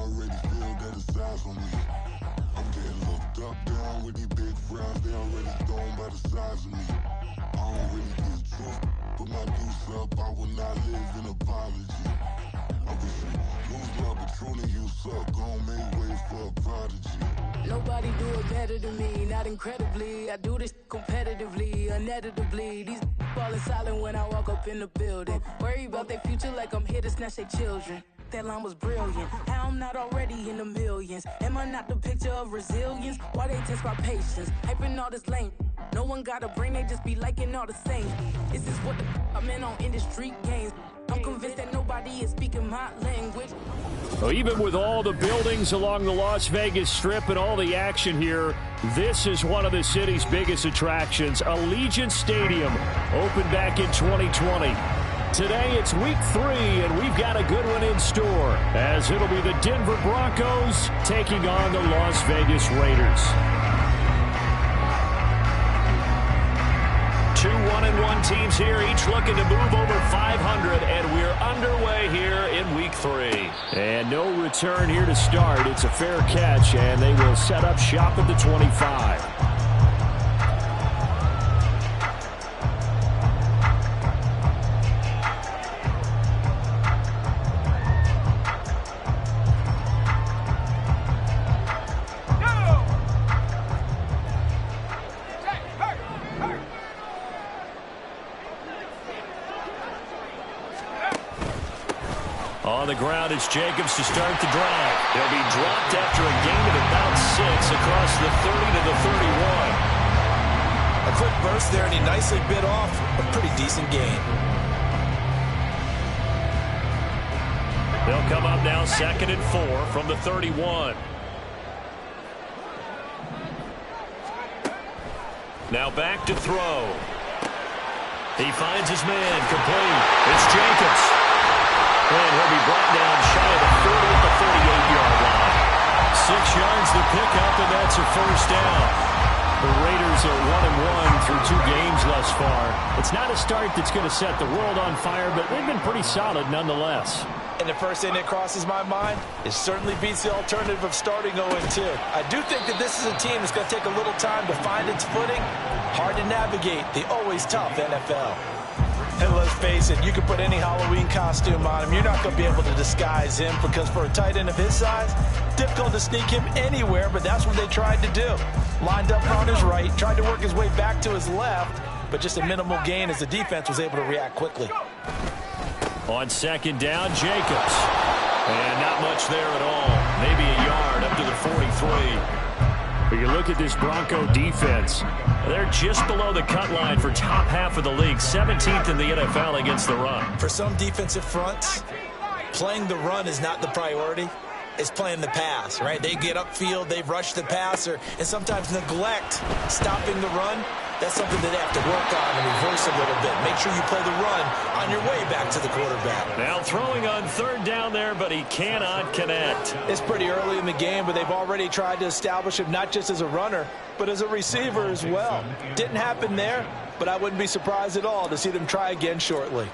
already feel that it's eyes on me. I'm getting looked up, down with these big frowns. They already thrown by the size of me. I don't really get drunk. Put my deuce up, I will not live in apology. I wish you lose love, but truly you suck. Gon' make way for a prodigy. Nobody do it better than me, not incredibly. I do this competitively, uneditably. These falling silent when I walk up in the building. Worry about their future like I'm here to snatch their children. That line was brilliant. How I'm not already in the millions? Am I not the picture of resilience? Why they test my patience? Hyping all this lame. No one got a brain, they just be liking all the same. This is what the I'm in on industry games. I'm convinced that nobody is speaking my language. Well, even with all the buildings along the Las Vegas Strip and all the action here, this is one of the city's biggest attractions. Allegiant Stadium opened back in 2020. Today it's week 3, and we've got a good one in store, as it'll be the Denver Broncos taking on the Las Vegas Raiders. 2 1-1 teams here, each looking to move over 500, and we're underway here in week 3. And no return here to start. It's a fair catch, and they will set up shop at the 25. On the ground is Jacobs to start the drive. He'll be dropped after a gain of about 6 across the 30 to the 31. A quick burst there, and he nicely bit off a pretty decent gain. They'll come up now 2nd and 4 from the 31. Now back to throw. He finds his man complete. It's Jacobs. And he'll be brought down shy of the 40 at the 48-yard line. 6 yards to pick up, and that's a first down. The Raiders are 1-1 through 2 games thus far. It's not a start that's going to set the world on fire, but they've been pretty solid nonetheless. And the first thing that crosses my mind, it certainly beats the alternative of starting 0-2. I do think that this is a team that's going to take a little time to find its footing. Hard to navigate the always tough NFL. And let's face it, you can put any Halloween costume on him. You're not going to be able to disguise him, because for a tight end of his size, difficult to sneak him anywhere, but that's what they tried to do. Lined up on his right, tried to work his way back to his left, but just a minimal gain as the defense was able to react quickly. On 2nd down, Jacobs. And not much there at all. Maybe a yard up to the 43. But you look at this Bronco defense, they're just below the cut line for top half of the league, 17th in the NFL against the run. For some defensive fronts, playing the run is not the priority. It's playing the pass, right? They get upfield, they rush the passer, and sometimes neglect stopping the run. That's something that they have to work on and reverse a little bit. Make sure you play the run on your way back to the quarterback. Now throwing on 3rd down there, but he cannot connect. It's pretty early in the game, but they've already tried to establish him not just as a runner, but as a receiver as well. Didn't happen there, but I wouldn't be surprised at all to see them try again shortly.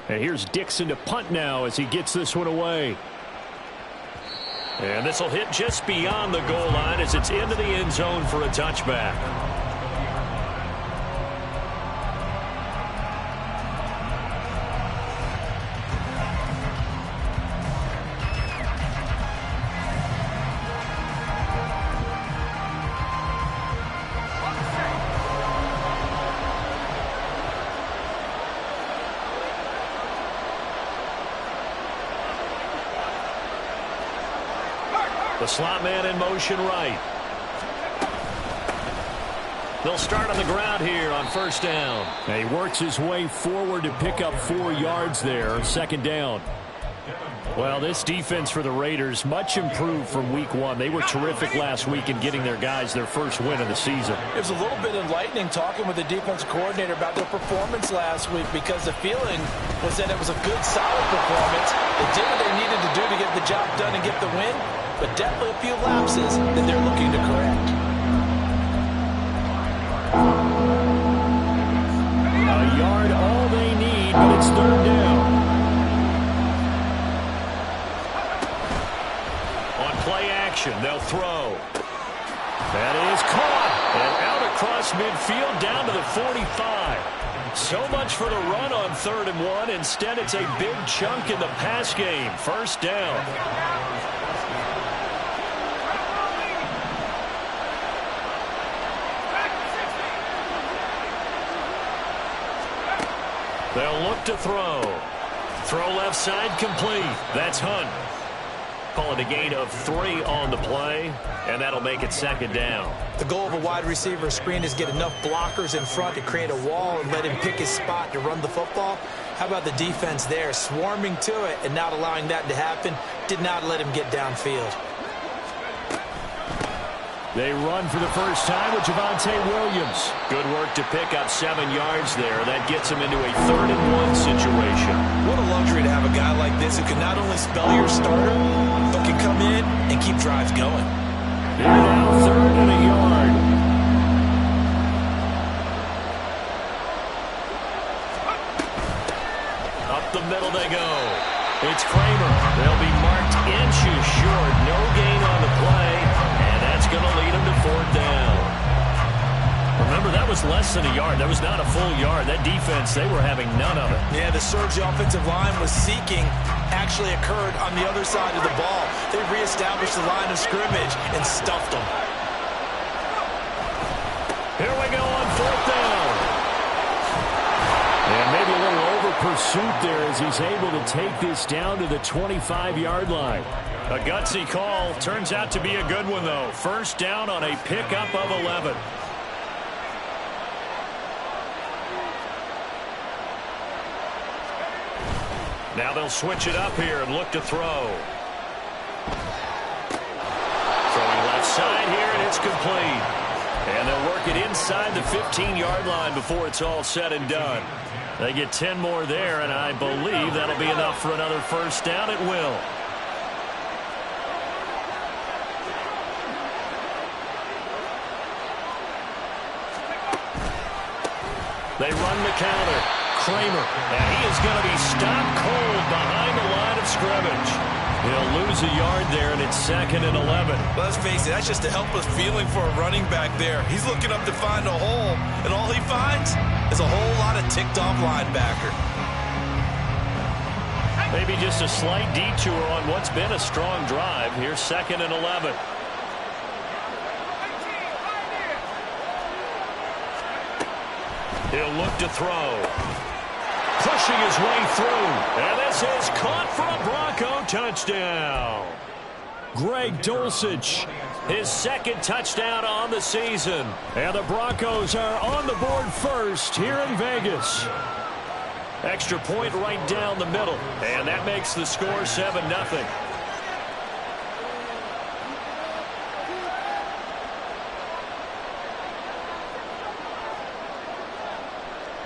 And here's Dixon to punt now as he gets this one away. And this will hit just beyond the goal line as it's into the end zone for a touchback. The slot man in motion right. They'll start on the ground here on 1st down. And he works his way forward to pick up 4 yards there, 2nd down. Well, this defense for the Raiders, much improved from week 1. They were terrific last week in getting their guys their first win of the season. It was a little bit enlightening talking with the defensive coordinator about their performance last week, because the feeling was that it was a good, solid performance. They did what they needed to do to get the job done and get the win, but definitely a few lapses that they're looking to correct. A yard all they need, but it's 3rd down. possession. They'll throw. That is caught. And out across midfield down to the 45. So much for the run on 3rd and 1. Instead, it's a big chunk in the pass game. First down. They'll look to throw. Throw left side complete. That's Hunt. Call it a gain of 3 on the play, and that'll make it 2nd down. The goal of a wide receiver screen is get enough blockers in front to create a wall and let him pick his spot to run the football. How about the defense there, swarming to it and not allowing that to happen? Did not let him get downfield. They run for the first time with Javonte Williams. Good work to pick up 7 yards there. That gets him into a 3rd and 1 situation. What a luxury to have a guy like this who can not only spell your starter, but can come in and keep drives going. Here now, 3rd and a yard. Up the middle they go. It's Kramer. They'll be marked inches short. No gain on the play. That's going to lead him to 4th down. Remember, that was less than a yard. That was not a full yard. That defense, they were having none of it. Yeah, the surge the offensive line was seeking actually occurred on the other side of the ball. They reestablished the line of scrimmage and stuffed them. Here we go on 4th down. And maybe a little over pursuit there as he's able to take this down to the 25-yard line. A gutsy call. Turns out to be a good one, though. First down on a pickup of 11. Now they'll switch it up here and look to throw. Throwing left side here, and it's complete. And they'll work it inside the 15-yard line before it's all said and done. They get 10 more there, and I believe that'll be enough for another first down. It will. They run the counter. Kramer. And he is going to be stopped cold behind the line of scrimmage. He'll lose a yard there, and it's 2nd and 11. Let's face it, that's just a helpless feeling for a running back there. He's looking up to find a hole, and all he finds is a whole lot of ticked-off linebacker. Maybe just a slight detour on what's been a strong drive. Here's 2nd and 11. He'll look to throw. Pushing his way through. And this is caught for a Bronco touchdown. Greg Dulcich, his 2nd touchdown on the season. And the Broncos are on the board first here in Vegas. Extra point right down the middle. And that makes the score 7-0.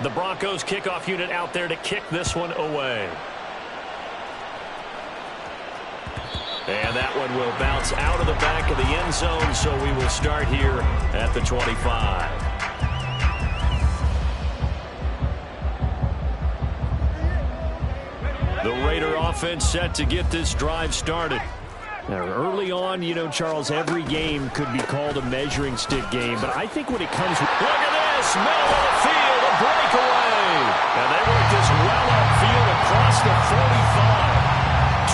The Broncos kickoff unit out there to kick this one away. And that one will bounce out of the back of the end zone, so we will start here at the 25. The Raider offense set to get this drive started. Now, early on, you know, Charles, every game could be called a measuring stick game, but I think when it comes with... Look at this! Middle of the field, a breakaway! And they work this well upfield across the 45.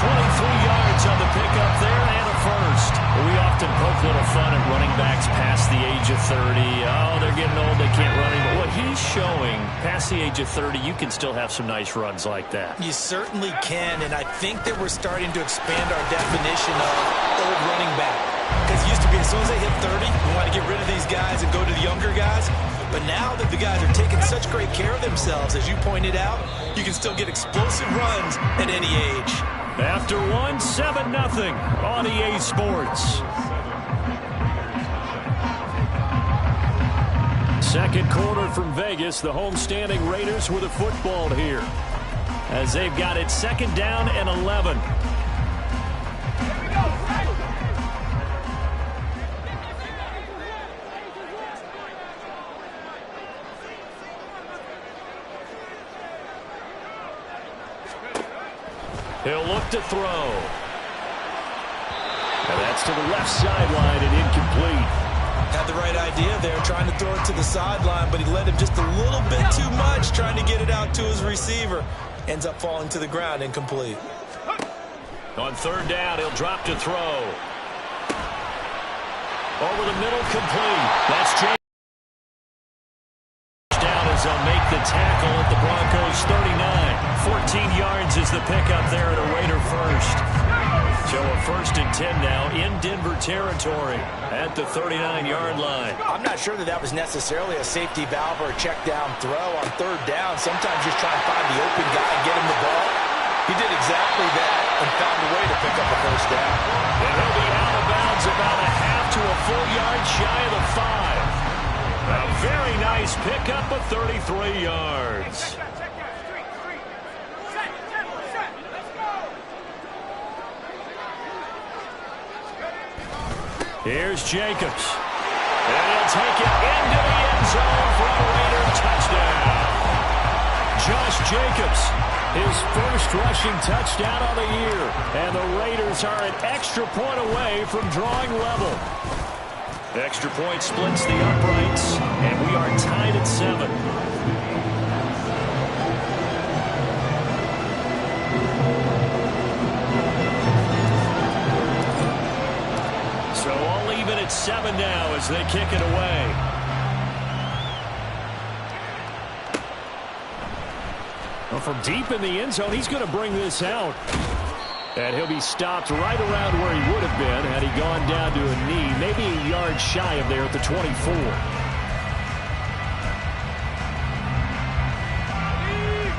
23 yards on the pickup there and a first. We often poke a little fun at running backs past the age of 30. Oh, they're getting old, they can't run anymore. What he's showing, past the age of 30, you can still have some nice runs like that. You certainly can, and I think that we're starting to expand our definition of old running back. Because it used to be as soon as they hit 30, we want to get rid of these guys and go to the younger guys. But now that the guys are taking such great care of themselves, as you pointed out, you can still get explosive runs at any age. After one, 7-0 on EA Sports. Second quarter from Vegas, the homestanding Raiders with a football here, as they've got it 2nd down and 11. He'll look to throw. And that's to the left sideline and incomplete. Had the right idea there, trying to throw it to the sideline, but he led him just a little bit too much, trying to get it out to his receiver. Ends up falling to the ground, incomplete. On third down, he'll drop to throw. Over the middle, complete. That's James. Down as they'll make the tackle at the Broncos 39. 14 yards is the pickup there at a Raider first. So a 1st and 10 now in Denver territory at the 39-yard line. I'm not sure that was necessarily a safety valve or a check down throw on third down. Sometimes just try and find the open guy and get him the ball. He did exactly that and found a way to pick up a first down. And he'll be out of bounds about a half to a full yard shy of the 5. A very nice pickup of 33 yards. Here's Jacobs. And he'll take it into the end zone for a Raider touchdown. Josh Jacobs, his first rushing touchdown of the year. And the Raiders are an extra point away from drawing level. Extra point splits the uprights, and we are tied at 7. So all even at 7 now as they kick it away. Well, from deep in the end zone, he's going to bring this out. And he'll be stopped right around where he would have been had he gone down to a knee, maybe a yard shy of there at the 24.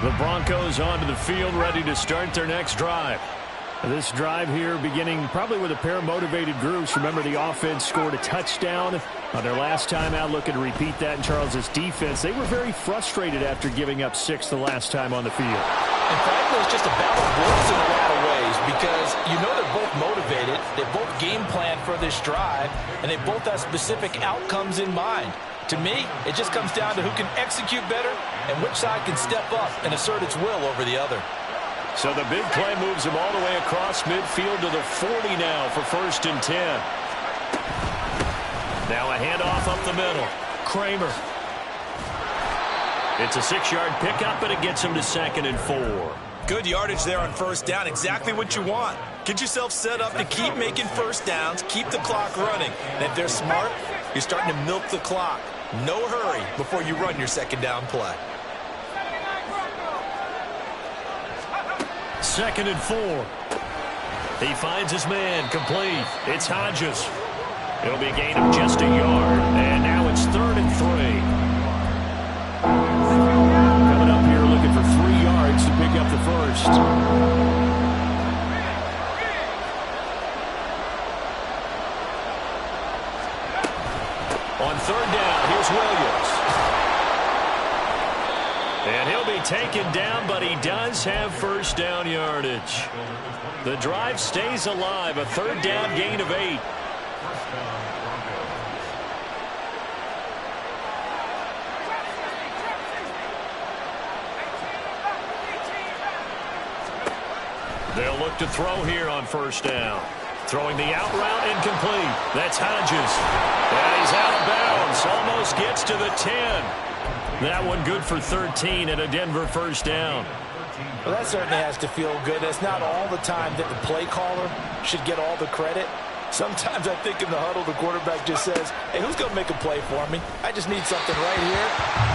The Broncos onto the field, ready to start their next drive. This drive here beginning probably with a pair of motivated groups. Remember, the offense scored a touchdown on their last time out. Looking to repeat that in Charles's defense. They were very frustrated after giving up 6 the last time on the field. And frankly, it's just a battle of words in a lot of ways because you know they're both motivated. They both game plan for this drive, and they both have specific outcomes in mind. To me, it just comes down to who can execute better and which side can step up and assert its will over the other. So the big play moves him all the way across midfield to the 40 now for 1st and 10. Now a handoff up the middle. Kramer. It's a 6-yard pickup, and it gets him to 2nd and 4. Good yardage there on first down. Exactly what you want. Get yourself set up to keep making first downs, keep the clock running. And if they're smart, you're starting to milk the clock. No hurry before you run your 2nd down play. 2nd and 4. He finds his man, complete. It's Hodges. It'll be a gain of just a yard. And now it's 3rd and 3. Coming up here looking for 3 yards to pick up the first. On 3rd down, here's Williams. And he'll be taken down, but he does have first down yardage. The drive stays alive, a 3rd down gain of 8. They'll look to throw here on 1st down. Throwing the out route, incomplete. That's Hodges. And he's out of bounds. Almost gets to the 10. That one good for 13 and a Denver 1st down. Well, that certainly has to feel good. It's not all the time that the play caller should get all the credit. Sometimes I think in the huddle, the quarterback just says, hey, who's going to make a play for me? I just need something right here.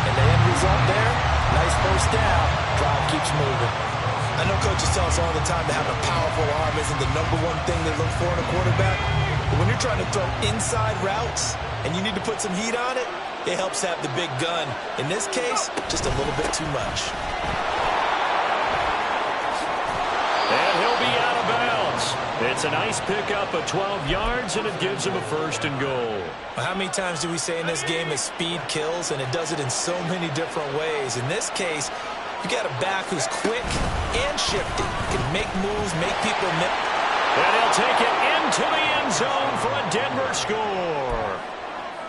And the end result there, nice 1st down. Drive keeps moving. I know coaches tell us all the time that having a powerful arm isn't the #1 thing they look for in a quarterback. But when you're trying to throw inside routes and you need to put some heat on it, it helps have the big gun. In this case, just a little bit too much. And he'll be out of bounds. It's a nice pickup of 12 yards, and it gives him a 1st and goal. How many times do we say in this game that speed kills, and it does it in so many different ways? In this case, you got a back who's quick and shifty, can make moves, make people miss. And he'll take it into the end zone for a Denver score.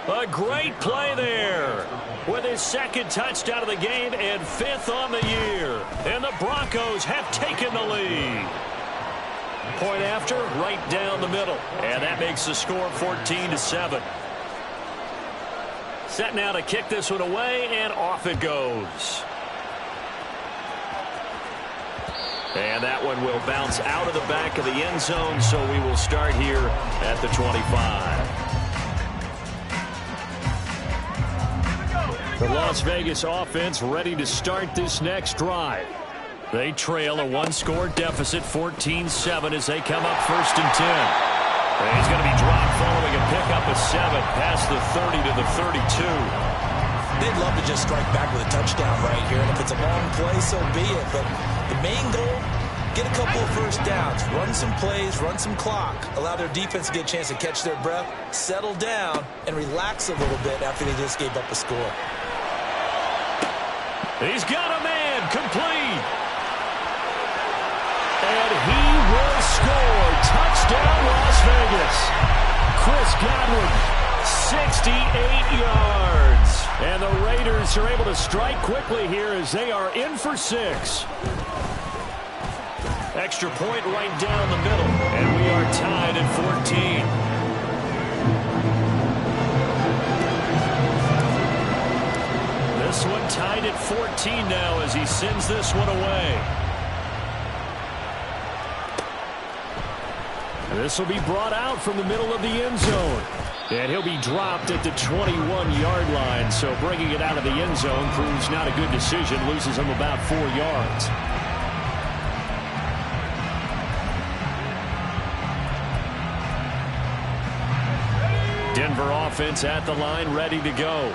A great play there with his 2nd touchdown of the game and 5th on the year. And the Broncos have taken the lead. Point after, right down the middle. And that makes the score 14-7. Set now to kick this one away, and off it goes. And that one will bounce out of the back of the end zone, so we will start here at the 25. The Las Vegas offense ready to start this next drive. They trail a one-score deficit, 14-7, as they come up 1st and 10. And he's going to be dropped following a pickup of 7 past the 30 to the 32. They'd love to just strike back with a touchdown right here, and if it's a long play, so be it. But the main goal, get a couple of first downs, run some plays, run some clock, allow their defense to get a chance to catch their breath, settle down, and relax a little bit after they just gave up a score. He's got a man, complete. And he will score. Touchdown, Las Vegas. Chris Godwin, 68 yards. And the Raiders are able to strike quickly here as they are in for 6. Extra point right down the middle. And we are tied at 14. This one tied at 14 now as he sends this one away. This will be brought out from the middle of the end zone. And he'll be dropped at the 21-yard line. So bringing it out of the end zone proves not a good decision. Loses him about 4 yards. Denver offense at the line, ready to go.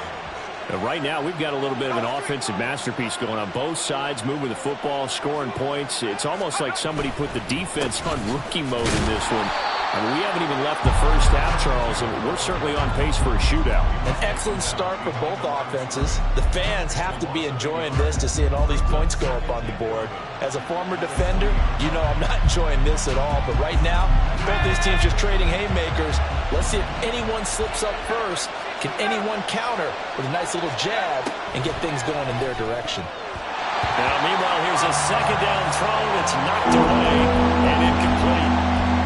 Right now, we've got a little bit of an offensive masterpiece going on both sides, moving the football, scoring points. It's almost like somebody put the defense on rookie mode in this one. I mean, we haven't even left the first half, Charles, and we're certainly on pace for a shootout. An excellent start for both offenses. The fans have to be enjoying this to seeing all these points go up on the board. As a former defender, you know I'm not enjoying this at all. But right now, both these teams just trading haymakers. Let's see if anyone slips up first. Can anyone counter with a nice little jab and get things going in their direction? Now, meanwhile, here's a second down throw that's knocked away and incomplete.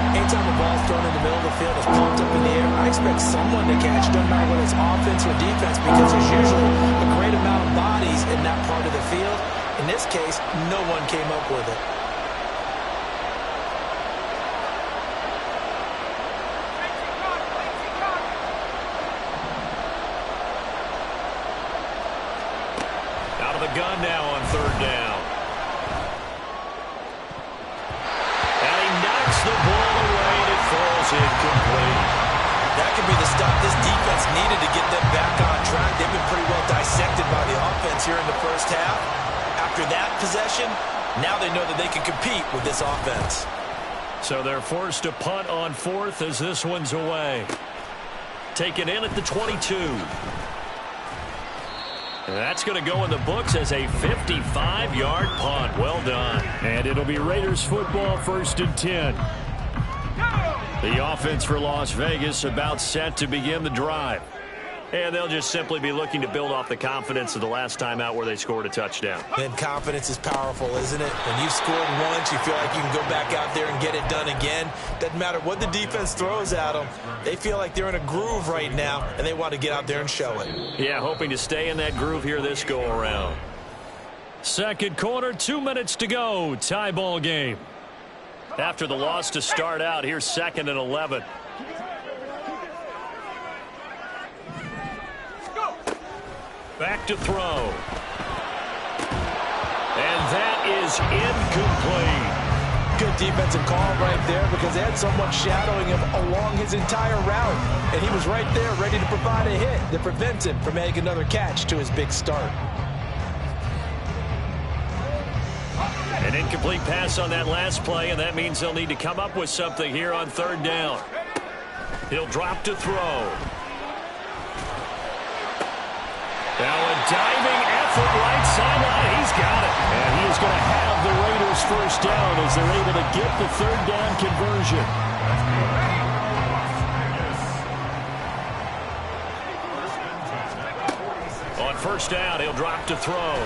Anytime a ball's thrown in the middle of the field, it's pumped up in the air, I expect someone to catch, no matter whether it's offense or defense, because there's usually a great amount of bodies in that part of the field. In this case, no one came up with it. Out of the gun now on 3rd down. And he knocks the ball away and it falls incomplete. That could be the stop this defense needed to get them back on track. They've been pretty well dissected by the offense here in the first half. After that possession, now they know that they can compete with this offense. So they're forced to punt on 4th as this one's away. Taken in at the 22. And that's going to go in the books as a 55-yard punt. Well done. And it'll be Raiders football, 1st and 10. The offense for Las Vegas about set to begin the drive. And they'll just simply be looking to build off the confidence of the last time out where they scored a touchdown. And confidence is powerful, isn't it? When you've scored once, you feel like you can go back out there and get it done again. Doesn't matter what the defense throws at them. They feel like they're in a groove right now, and they want to get out there and show it. Yeah, hoping to stay in that groove here this go-around. Second quarter, 2 minutes to go. Tie ball game. After the loss to start out, here's 2nd and 11. Back to throw. And that is incomplete. Good defensive call right there because they had someone shadowing him along his entire route. And he was right there ready to provide a hit that prevents him from making another catch to his big start. An incomplete pass on that last play, and that means they'll need to come up with something here on 3rd down. He'll drop to throw. Now a diving effort right sideline. He's got it. And he is going to have the Raiders first down as they're able to get the 3rd down conversion. On 1st down, he'll drop to throw.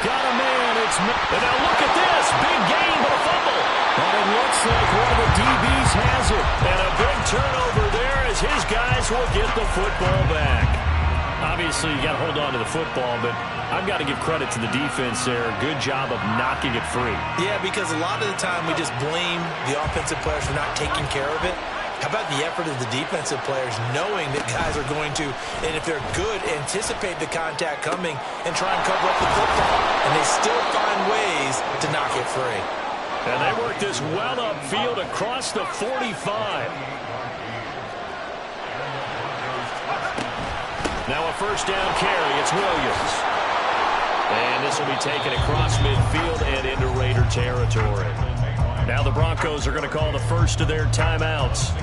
Got a man. And now look at this. Big gain, but a fumble. And it looks like one of the DBs has it. And a big turnover there as his guys will get the football back. Obviously, you got to hold on to the football, but I've got to give credit to the defense there. Good job of knocking it free. Yeah, because a lot of the time we just blame the offensive players for not taking care of it. How about the effort of the defensive players knowing that guys are going to, and if they're good, anticipate the contact coming and try and cover up the football. And they still find ways to knock it free. And they work this well upfield across the 45. Now a first down carry. It's Williams. And this will be taken across midfield and into Raider territory. Now the Broncos are going to call the first of their timeouts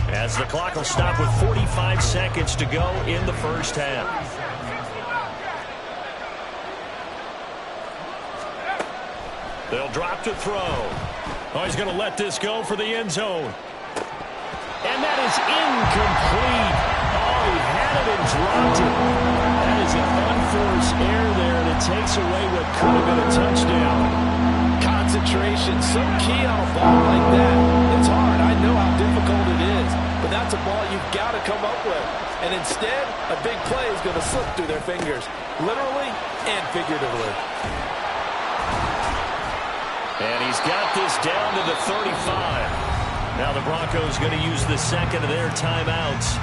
as the clock will stop with 45 seconds to go in the first half. They'll drop to throw. Oh, he's going to let this go for the end zone. And that is incomplete. Oh, he had it and dropped it. That is an unforced error there, and it takes away what could have been a touchdown. Concentration, so key on a ball like that. It's hard. I know how difficult it is, but that's a ball you've got to come up with. And instead, a big play is going to slip through their fingers, literally and figuratively. And he's got this down to the 35. Now the Broncos going to use the second of their timeouts.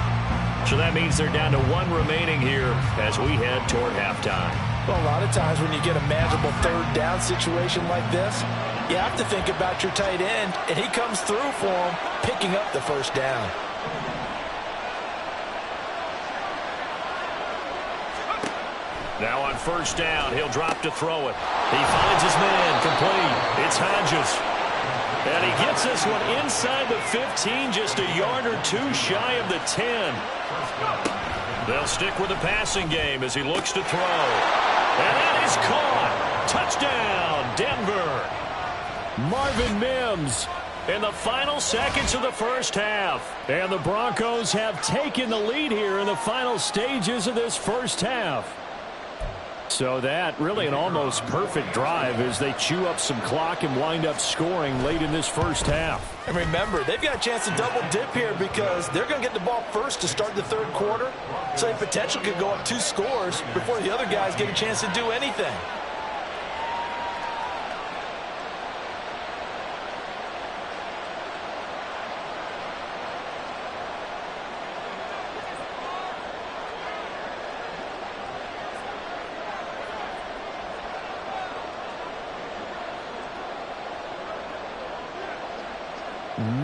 So that means they're down to one remaining here as we head toward halftime. Well, a lot of times when you get a manageable third down situation like this, you have to think about your tight end, and he comes through for him, picking up the first down. Now on first down, he'll drop to throw it. He finds his man, complete. It's Hodges. And he gets this one inside the 15, just a yard or two shy of the 10. They'll stick with the passing game as he looks to throw. And that is caught. Touchdown, Denver. Marvin Mims in the final seconds of the first half. And the Broncos have taken the lead here in the final stages of this first half. So that really an almost perfect drive as they chew up some clock and wind up scoring late in this first half. And remember, they've got a chance to double dip here because they're going to get the ball first to start the third quarter. So they potentially could go up 2 scores before the other guys get a chance to do anything.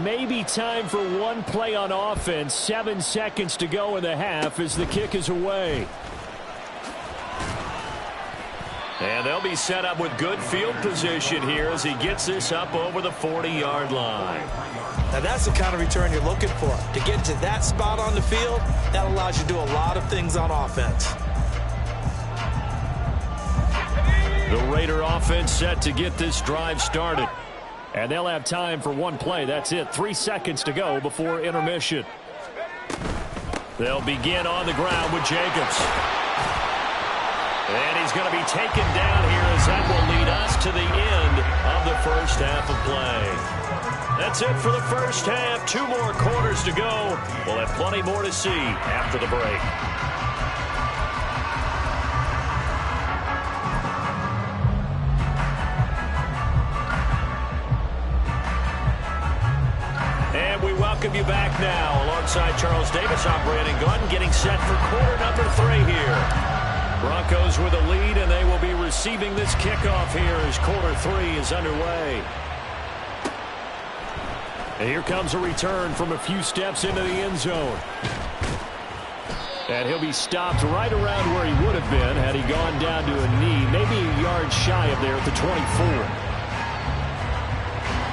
Maybe time for one play on offense. 7 seconds to go in the half as the kick is away. And they'll be set up with good field position here as he gets this up over the 40-yard line. Now that's the kind of return you're looking for. To get to that spot on the field, that allows you to do a lot of things on offense. The Raider offense set to get this drive started. And they'll have time for one play. That's it. 3 seconds to go before intermission. They'll begin on the ground with Jacobs. And he's going to be taken down here as that will lead us to the end of the first half of play. That's it for the first half. 2 more quarters to go. We'll have plenty more to see after the break. And we welcome you back now. Alongside Charles Davis, I'm Brandon Gunn, getting set for quarter number 3 here. Broncos with a lead, and they will be receiving this kickoff here as quarter 3 is underway. And here comes a return from a few steps into the end zone. And he'll be stopped right around where he would have been had he gone down to a knee, maybe a yard shy of there at the 24.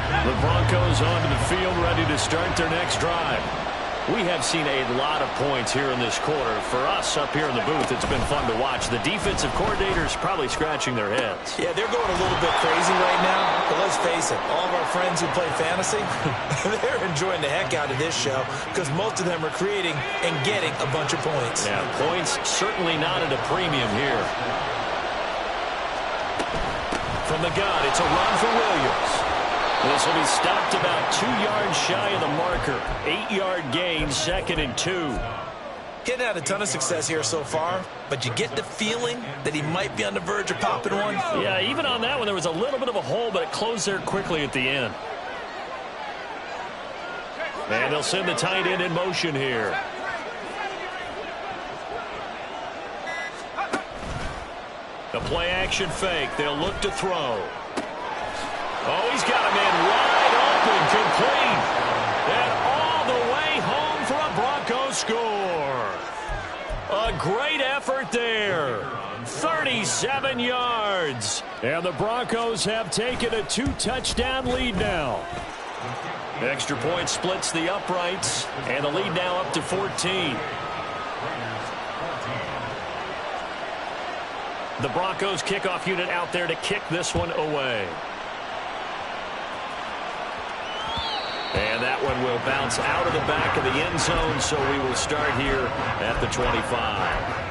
The Broncos onto the field, ready to start their next drive. We have seen a lot of points here in this quarter. For us up here in the booth, it's been fun to watch. The defensive coordinators probably scratching their heads. Yeah, they're going a little bit crazy right now. But let's face it, all of our friends who play fantasy, they're enjoying the heck out of this show because most of them are creating and getting a bunch of points. Yeah, points certainly not at a premium here. From the gun, it's a run for Williams. This will be stopped about 2 yards shy of the marker. 8-yard gain, 2nd and 2. Getting had a ton of success here so far, but you get the feeling that he might be on the verge of popping one. Yeah, even on that one, there was a little bit of a hole, but it closed there quickly at the end. And they'll send the tight end in motion here. The play-action fake. They'll look to throw. Oh, he's got a man wide open, complete. And all the way home for a Broncos score. A great effort there. 37 yards. And the Broncos have taken a 2-touchdown lead now. Extra point splits the uprights, and the lead now up to 14. The Broncos kickoff unit out there to kick this one away. And that one will bounce out of the back of the end zone, so we will start here at the 25.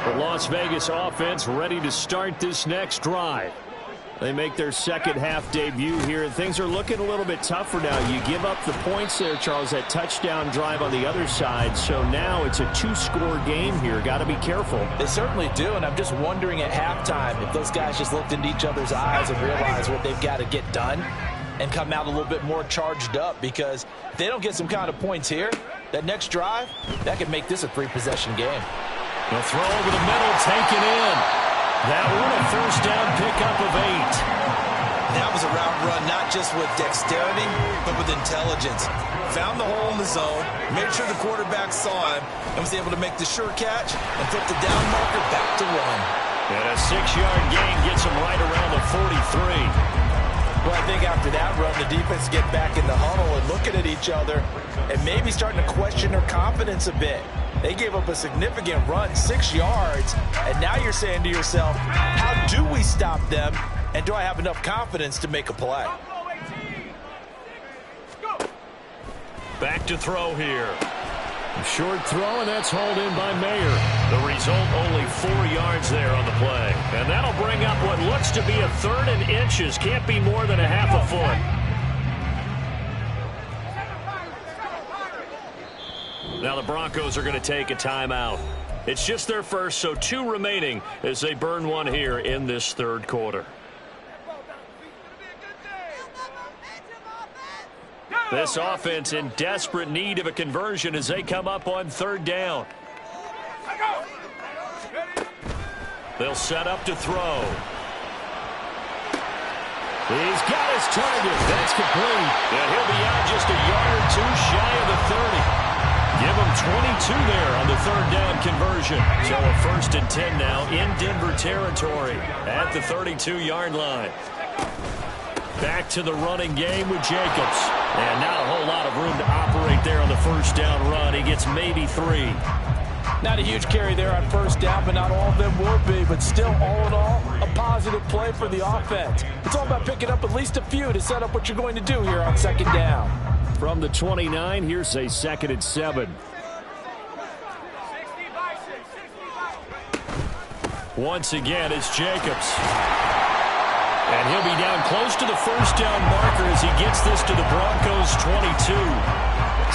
The Las Vegas offense ready to start this next drive. They make their second half debut here, and things are looking a little bit tougher now. You give up the points there, Charles, that touchdown drive on the other side. So now it's a 2-score game here. Got to be careful. They certainly do, and I'm just wondering at halftime if those guys just looked into each other's eyes and realized what they've got to get done and come out a little bit more charged up, because if they don't get some kind of points here, that next drive, that could make this a 3-possession game. The throw over the middle, taken in. That one a first down pickup of 8. That was a route run not just with dexterity, but with intelligence. Found the hole in the zone, made sure the quarterback saw him, and was able to make the sure catch and put the down marker back to 1. And a 6-yard gain gets him right around the 43. Well, I think after that run, the defense get back in the huddle and looking at each other and maybe starting to question their confidence a bit. They gave up a significant run, 6 yards, and now you're saying to yourself, how do we stop them, and do I have enough confidence to make a play? Back to throw here. Short throw, and that's hauled in by Mayer. The result, only 4 yards there on the play. And that'll bring up what looks to be a 3rd and inches. Can't be more than a half a foot. Now the Broncos are going to take a timeout. It's just their first, so 2 remaining as they burn one here in this 3rd quarter. This offense in desperate need of a conversion as they come up on 3rd down. They'll set up to throw. He's got his target. That's complete. And he'll be out just a yard or 2 shy of the 30. Give him 22 there on the 3rd down conversion. So a 1st and 10 now in Denver territory at the 32-yard line. Back to the running game with Jacobs. And not a whole lot of room to operate there on the 1st down run. He gets maybe 3. Not a huge carry there on 1st down, but not all of them will be. But still, all in all, a positive play for the offense. It's all about picking up at least a few to set up what you're going to do here on 2nd down. From the 29, here's a 2nd and 7. Once again, it's Jacobs. And he'll be down close to the 1st down marker as he gets this to the Broncos' 22.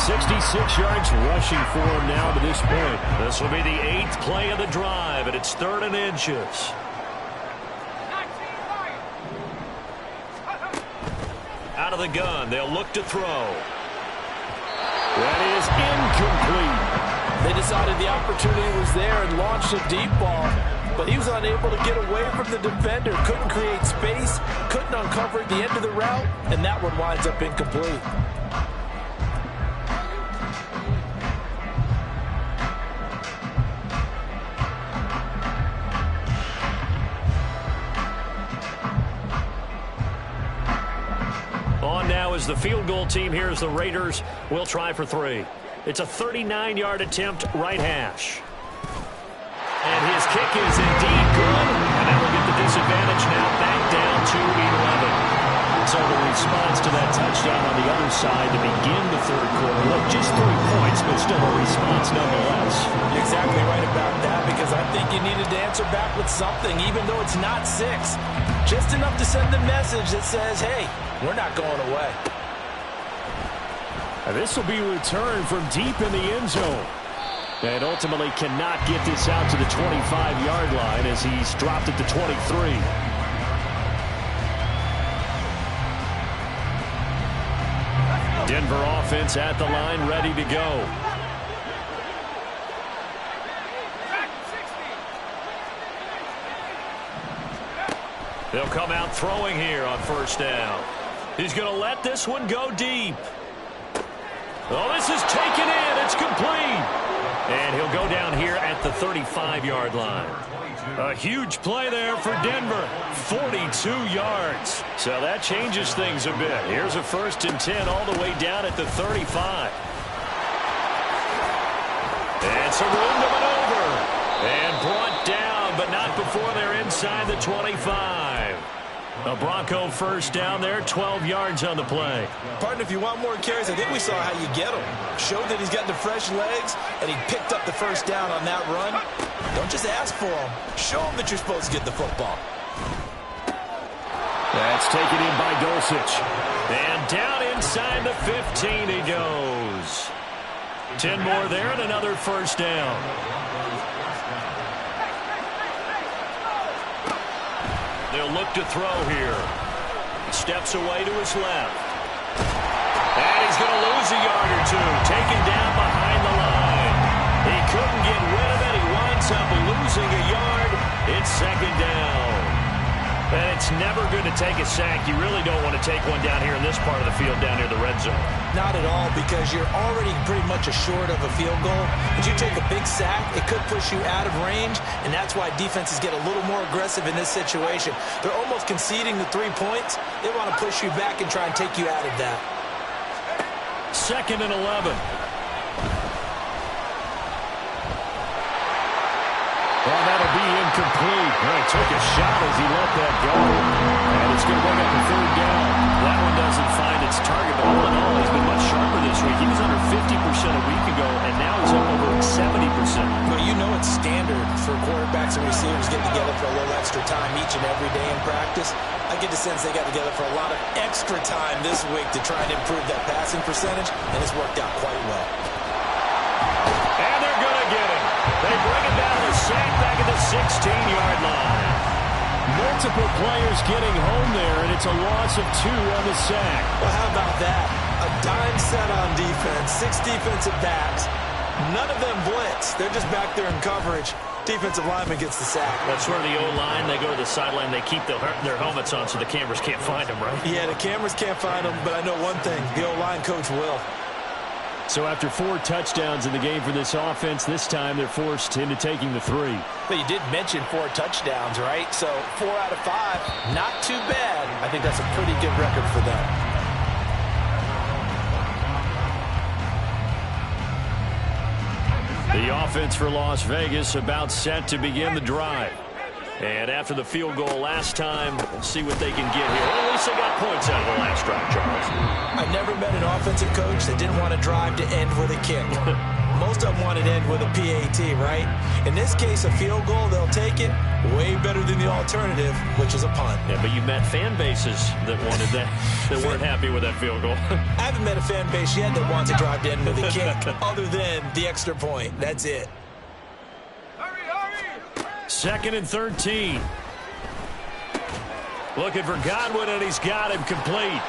66 yards rushing for him now to this point. This will be the 8th play of the drive, and it's 3rd and inches. Out of the gun, they'll look to throw. That is incomplete. They decided the opportunity was there and launched a deep ball, but he was unable to get away from the defender. Couldn't create space, couldn't uncover at the end of the route, and that one winds up incomplete. On now is the field goal team here as the Raiders will try for 3. It's a 39-yard attempt, right hash. And his kick is indeed good. And that will get the disadvantage now back down to 11. So the response to that touchdown on the other side to begin the third quarter. Look, just 3 points, but still a response nonetheless. You're exactly right about that, because I think you needed to answer back with something, even though it's not 6. Just enough to send a message that says, hey, we're not going away. This will be a return from deep in the end zone. And ultimately cannot get this out to the 25-yard line as he's dropped it to 23. Denver offense at the line, ready to go. They'll come out throwing here on first down. He's going to let this one go deep. Oh, this is taken in. It's complete. And he'll go down here at the 35-yard line. A huge play there for Denver. 42 yards. So that changes things a bit. Here's a 1st and 10 all the way down at the 35. And some room to maneuver. And brought down, but not before they're inside the 25. A Bronco first down there, 12 yards on the play. Partner, if you want more carries, I think we saw how you get them. Showed that he's got the fresh legs, and he picked up the first down on that run. Don't just ask for them. Show them that you're supposed to get the football. That's taken in by Dulcich. And down inside the 15 he goes. 10 more there and another first down. They'll look to throw here. Steps away to his left. And he's going to lose a yard or two. Taken down behind the line. He couldn't get rid of it. He winds up losing a yard. It's 2nd down. And it's never good to take a sack. You really don't want to take one down here in this part of the field, down near the red zone. Not at all, because you're already pretty much assured of a field goal. If you take a big sack, it could push you out of range, and that's why defenses get a little more aggressive in this situation. They're almost conceding the 3 points. They want to push you back and try and take you out of that. 2nd and 11. Well, that'll be incomplete. He took a shot as he let that go. And it's going to bring up a 3rd down. That one doesn't find its target, but all in all, he's been much sharper this week. He was under 50% a week ago, and now he's up over 70%. But you know it's standard for quarterbacks and receivers getting together for a little extra time each and every day in practice. I get the sense they got together for a lot of extra time this week to try and improve that passing percentage, and it's worked out quite well. And they're going to get him. They bring him down to sack back at the 16-yard line. Multiple players getting home there, and it's a loss of 2 on the sack. Well, how about that? A dime set on defense, 6 defensive backs. None of them blitz. They're just back there in coverage. Defensive lineman gets the sack. That's where the O-line, they go to the sideline, they keep their helmets on so the cameras can't find them, right? Yeah, the cameras can't find them, but I know one thing. The O-line coach will. So after 4 touchdowns in the game for this offense, this time they're forced into taking the 3. But you did mention 4 touchdowns, right? So 4 out of 5, not too bad. I think that's a pretty good record for them. The offense for Las Vegas about set to begin the drive. And after the field goal last time, we'll see what they can get here. Well, at least they got points out of the last drive, Charles. I've never met an offensive coach that didn't want to drive to end with a kick. Most of them want to end with a PAT, right? In this case, a field goal, they'll take it. Way better than the alternative, which is a punt. Yeah, but you met fan bases that wanted that, that weren't happy with that field goal. I haven't met a fan base yet that wants to drive to end with a kick, other than the extra point. That's it. 2nd and 13. Looking for Godwin, and he's got him complete.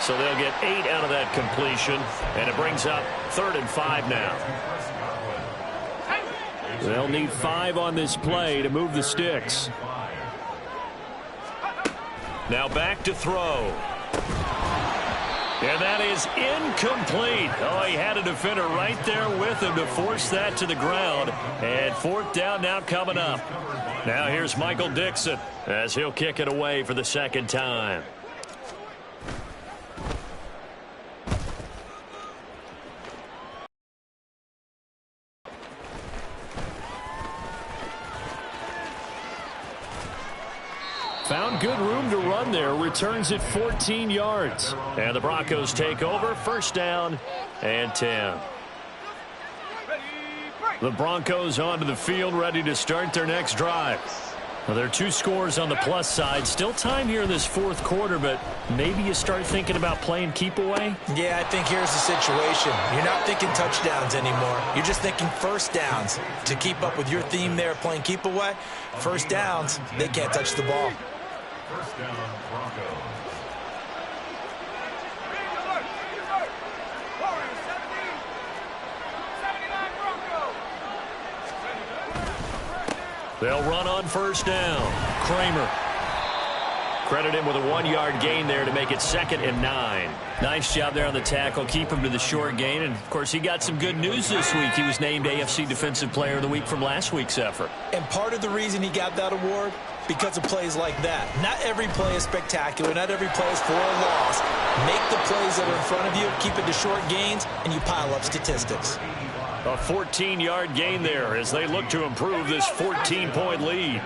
So they'll get 8 out of that completion, and it brings up 3rd and 5 now. They'll need 5 on this play to move the sticks. Now back to throw. And that is incomplete. Oh, he had a defender right there with him to force that to the ground. And 4th down now coming up. Now here's Michael Dixon as he'll kick it away for the 2nd time. Found good room to run there. Returns it 14 yards. And the Broncos take over. First down and 10. The Broncos onto the field, ready to start their next drive. Well, there are 2 scores on the plus side. Still time here in this fourth quarter, but maybe you start thinking about playing keep away? Yeah, I think here's the situation. You're not thinking touchdowns anymore. You're just thinking first downs. To keep up with your theme there, playing keep away, first downs, they can't touch the ball. First down, Broncos. They'll run on first down. Kramer. Credit him with a 1-yard gain there to make it 2nd and 9. Nice job there on the tackle. Keep him to the short gain. And, of course, he got some good news this week. He was named AFC Defensive Player of the Week from last week's effort. And part of the reason he got that award, because of plays like that. Not every play is spectacular. Not every play is for a loss. Make the plays that are in front of you, keep it to short gains, and you pile up statistics. A 14-yard gain there as they look to improve this 14-point lead.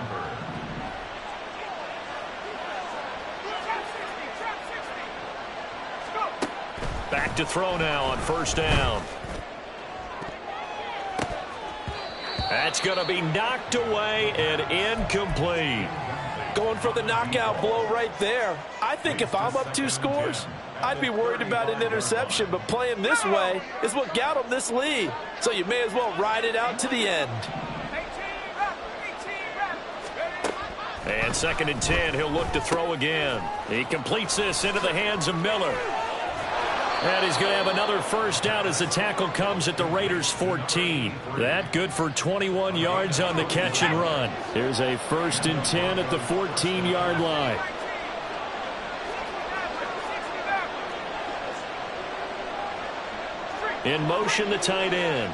Back to throw now on first down. That's going to be knocked away and incomplete. Going for the knockout blow right there. I think if I'm up 2 scores, I'd be worried about an interception, but playing this way is what got him this lead. So you may as well ride it out to the end. And 2nd and 10, he'll look to throw again. He completes this into the hands of Miller. And he's going to have another first down as the tackle comes at the Raiders' 14. That good for 21 yards on the catch and run. Here's a 1st and 10 at the 14-yard line. In motion, the tight end.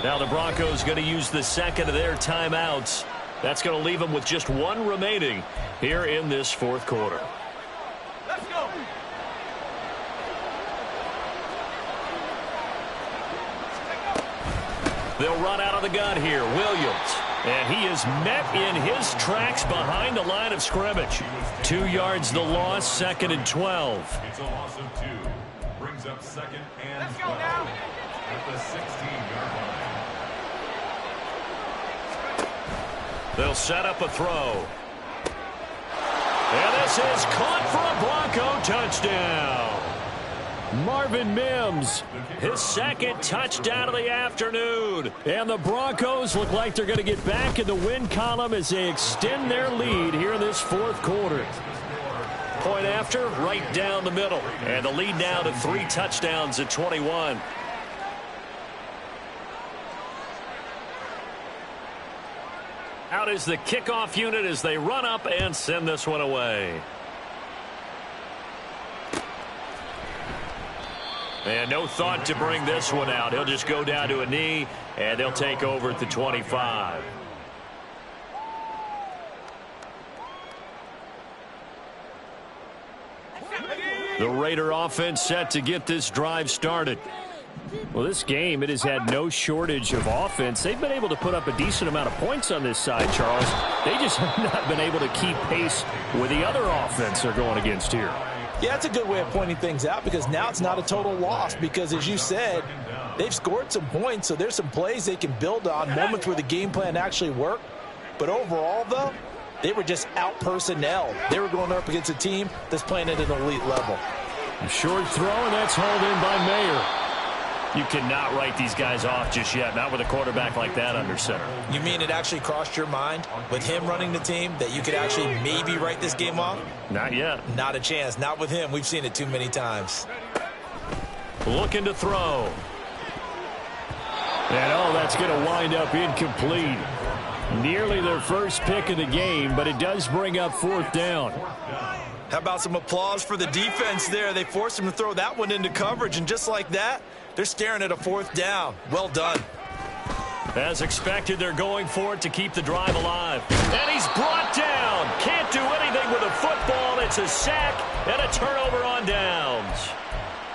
Now the Broncos going to use the 2nd of their timeouts. That's going to leave them with just 1 remaining here in this fourth quarter. Let's go. They'll run out of the gun here. Williams. And he is met in his tracks behind the line of scrimmage. 2 yards the loss, 2nd and 12. It's a loss of 2. Brings up 2nd and 12 at the 16-yard line. They'll set up a throw. And this is caught for a Bronco touchdown. Marvin Mims, his 2nd touchdown of the afternoon. And the Broncos look like they're going to get back in the win column as they extend their lead here in this fourth quarter. Point after, right down the middle. And the lead now to 3 touchdowns at 21. Out is the kickoff unit as they run up and send this one away. And no thought to bring this one out. He'll just go down to a knee, and they'll take over at the 25. The Raider offense set to get this drive started. Well, this game, it has had no shortage of offense. They've been able to put up a decent amount of points on this side, Charles. They just have not been able to keep pace with the other offense they're going against here. Yeah, that's a good way of pointing things out because now it's not a total loss because, as you said, they've scored some points, so there's some plays they can build on, moments where the game plan actually worked. But overall, though, they were just out-personnel. They were going up against a team that's playing at an elite level. A short throw, and that's hauled in by Mayer. You cannot write these guys off just yet, not with a quarterback like that under center. You mean it actually crossed your mind with him running the team that you could actually maybe write this game off? Not yet. Not a chance. Not with him. We've seen it too many times. Looking to throw. And that's going to wind up incomplete. Nearly their first pick of the game, but it does bring up 4th down. How about some applause for the defense there? They forced him to throw that one into coverage, and just like that, they're staring at a 4th down. Well done. As expected, they're going for it to keep the drive alive. And he's brought down. Can't do anything with a football. It's a sack and a turnover on downs.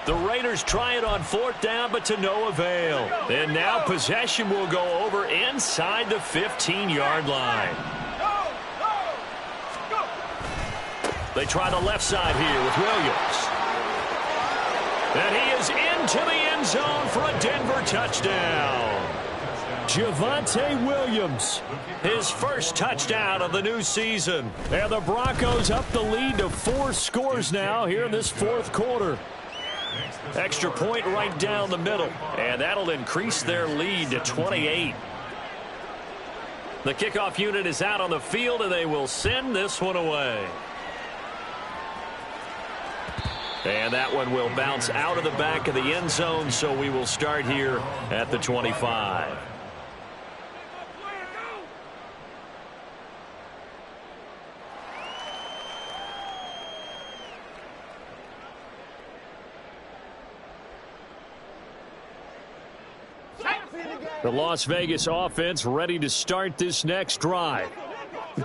The Raiders try it on 4th down, but to no avail. And now possession will go over inside the 15-yard line. They try the left side here with Williams. And he is into the end zone for a Denver touchdown. Javonte Williams, his first touchdown of the new season. And the Broncos up the lead to 4 scores now here in this 4th quarter. Extra point right down the middle, and that'll increase their lead to 28. The kickoff unit is out on the field, and they will send this one away. And that one will bounce out of the back of the end zone, so we will start here at the 25. The Las Vegas offense ready to start this next drive.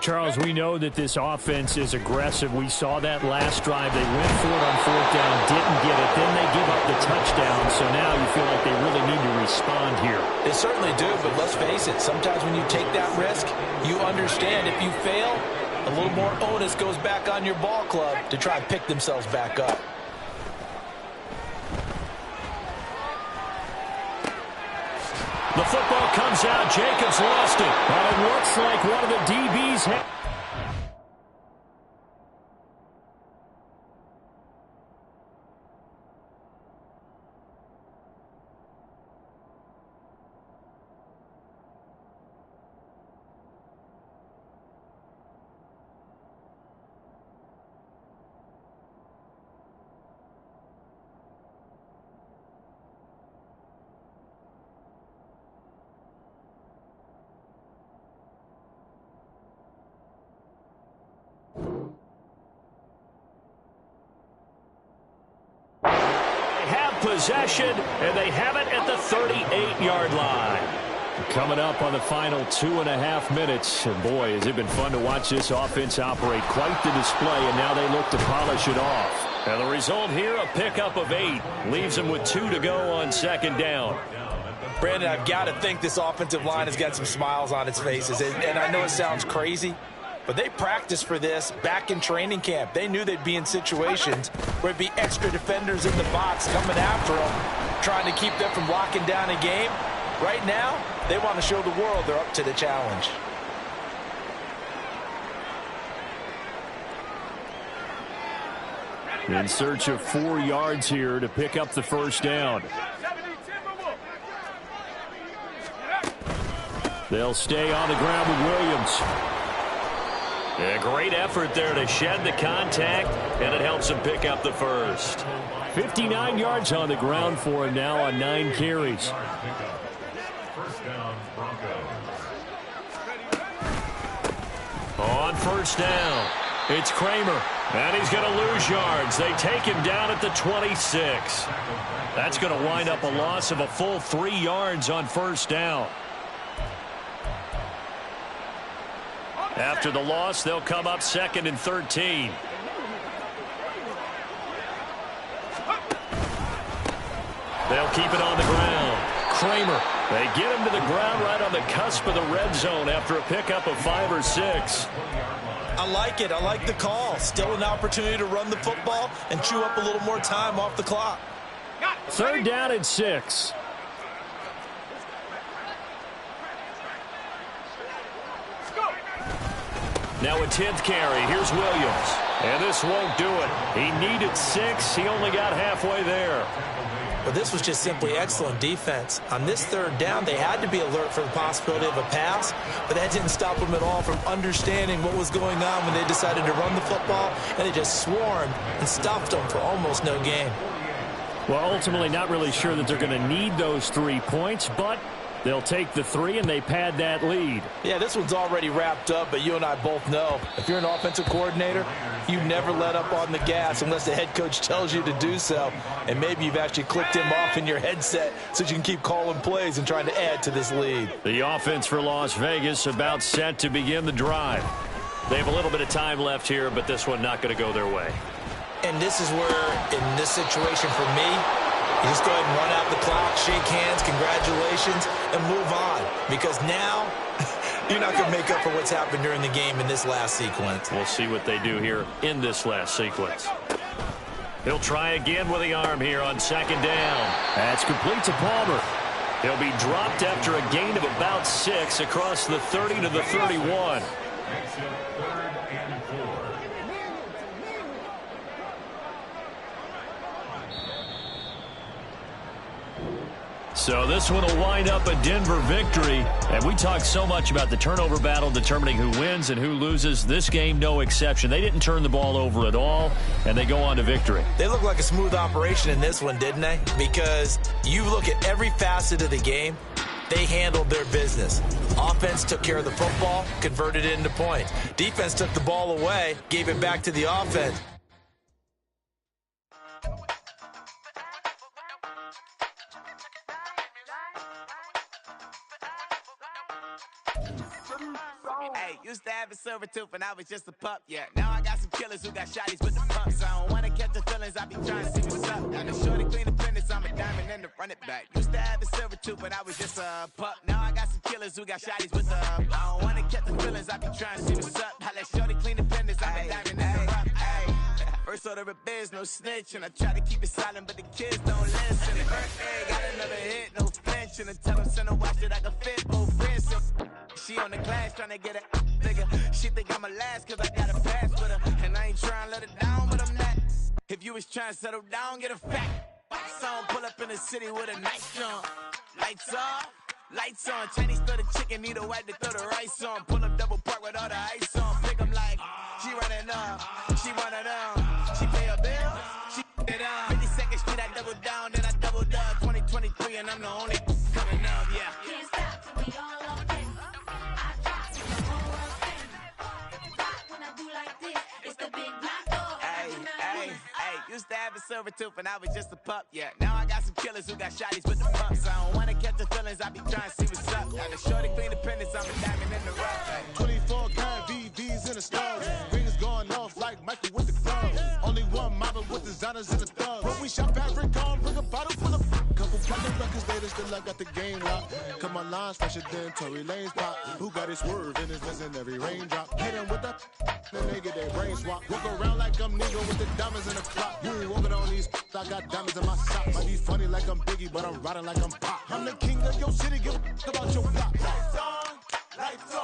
Charles, we know that this offense is aggressive. We saw that last drive. They went for it on 4th down, didn't get it. Then they give up the touchdown. So now you feel like they really need to respond here. They certainly do, but let's face it. Sometimes when you take that risk, you understand if you fail, a little more onus goes back on your ball club to try and pick themselves back up. The football comes out. Jacobs lost it. But it looks like one of the DBs possession, and they have it at the 38-yard line. coming up on the final 2.5 minutes. And boy, has it been fun to watch this offense operate. Quite the display, and now they look to polish it off. And the result here, a pickup of 8. Leaves them with 2 to go on 2nd down. Brandon, I've got to think this offensive line has got some smiles on its faces. And I know it sounds crazy, but they practiced for this back in training camp. They knew they'd be in situations where it'd be extra defenders in the box coming after them, trying to keep them from locking down a game. Right now, they want to show the world they're up to the challenge. In search of 4 yards here to pick up the first down. They'll stay on the ground with Williams. A great effort there to shed the contact, and it helps him pick up the first. 59 yards on the ground for him now on 9 carries. First down, Broncos. On first down, it's Kramer, and he's going to lose yards. They take him down at the 26. That's going to wind up a loss of a full 3 yards on first down. After the loss, they'll come up 2nd and 13. They'll keep it on the ground. Kramer, they get him to the ground right on the cusp of the red zone after a pickup of 5 or 6. I like it. I like the call. Still an opportunity to run the football and chew up a little more time off the clock. 3rd down and 6. Now a 10th carry. Here's Williams. And this won't do it. He needed 6. He only got halfway there. But this was just simply excellent defense. On this 3rd down, they had to be alert for the possibility of a pass, but that didn't stop them at all from understanding what was going on when they decided to run the football, and they just swarmed and stuffed them for almost no gain. Well, ultimately not really sure that they're going to need those 3 points, but they'll take the 3 and they pad that lead. Yeah, this one's already wrapped up, but you and I both know if you're an offensive coordinator, you never let up on the gas unless the head coach tells you to do so. And maybe you've actually clicked him off in your headset so you can keep calling plays and trying to add to this lead. The offense for Las Vegas about set to begin the drive. They have a little bit of time left here, but this one not going to go their way. And this is where, in this situation for me, you just go ahead and run out the clock, shake hands, congratulations, and move on. Because now, you're not going to make up for what's happened during the game in this last sequence. We'll see what they do here in this last sequence. He'll try again with the arm here on second down. That's complete to Palmer. He'll be dropped after a gain of about 6 across the 30 to the 31. Makes it 3rd and 4. So this one will wind up a Denver victory. And we talked so much about the turnover battle determining who wins and who loses. This game, no exception. They didn't turn the ball over at all, and they go on to victory. They look like a smooth operation in this one, didn't they? Because you look at every facet of the game, they handled their business. Offense took care of the football, converted it into points. Defense took the ball away, gave it back to the offense. Hey, used to have a silver tooth when I was just a pup, yeah. Now I got some killers who got shotties with the pumps. I don't wanna catch the feelings, I be trying to see what's up. Got the shorty clean the fitness, I'm a diamond and to run it back. Used to have a silver tooth when I was just a pup. Now I got some killers who got shotties with the I don't wanna catch the feelings, I be trying to see what's up. I let shorty clean the fitness, I'm a diamond and to run. First order of biz, no snitch, and I try to keep it silent, but the kids don't listen. Birthday, got another hit, no flinch, and I tell them send a watch that I can fit both wrists. She on the glass trying to get a nigga. She think I'm a last cause I got a pass with her. And I ain't trying to let it down, but I'm not. If you was trying to settle down, get a fat song. Pull up in the city with a nice on. Lights off, lights on. Chinese throw the chicken, need a wipe to throw the rice on. Pull up double park with all the ice on. Pick 'em like, she running up, she one of them. She pay her bills, she it up. 52nd Street, I double down, then I doubled up. 2023, and I'm the only coming up, yeah. Can't stop till we all up in. I drop till the whole world spin. Rock when I do like this, it's the big black dog. Hey, used to have a silver tooth when I was just a pup, yeah. Now I got some killers who got shotties with the pumps. I don't wanna catch the feelings, I be trying to see what's up. Got the shorty clean the pendants, I'm a diamond in the rough. 24 karat VVs in the stars. Rings going off like Michael with the gloves. Only one model with designers in the thugs. When we shop at Rick on, bring a bottle full of couple platinum records later, still I got the game locked. Cut my lines fresher than Tory Lane's pop. Who got his swerve in his lens in every raindrop? Hit him with the then they get their brain swap. Walk around like I'm nigga with the diamonds in the clock. You ain't walking on these I got diamonds in my socks. Might be funny like I'm Biggie, but I'm riding like I'm Pop. I'm the king of your city, give a about your block. Lights on, lights on.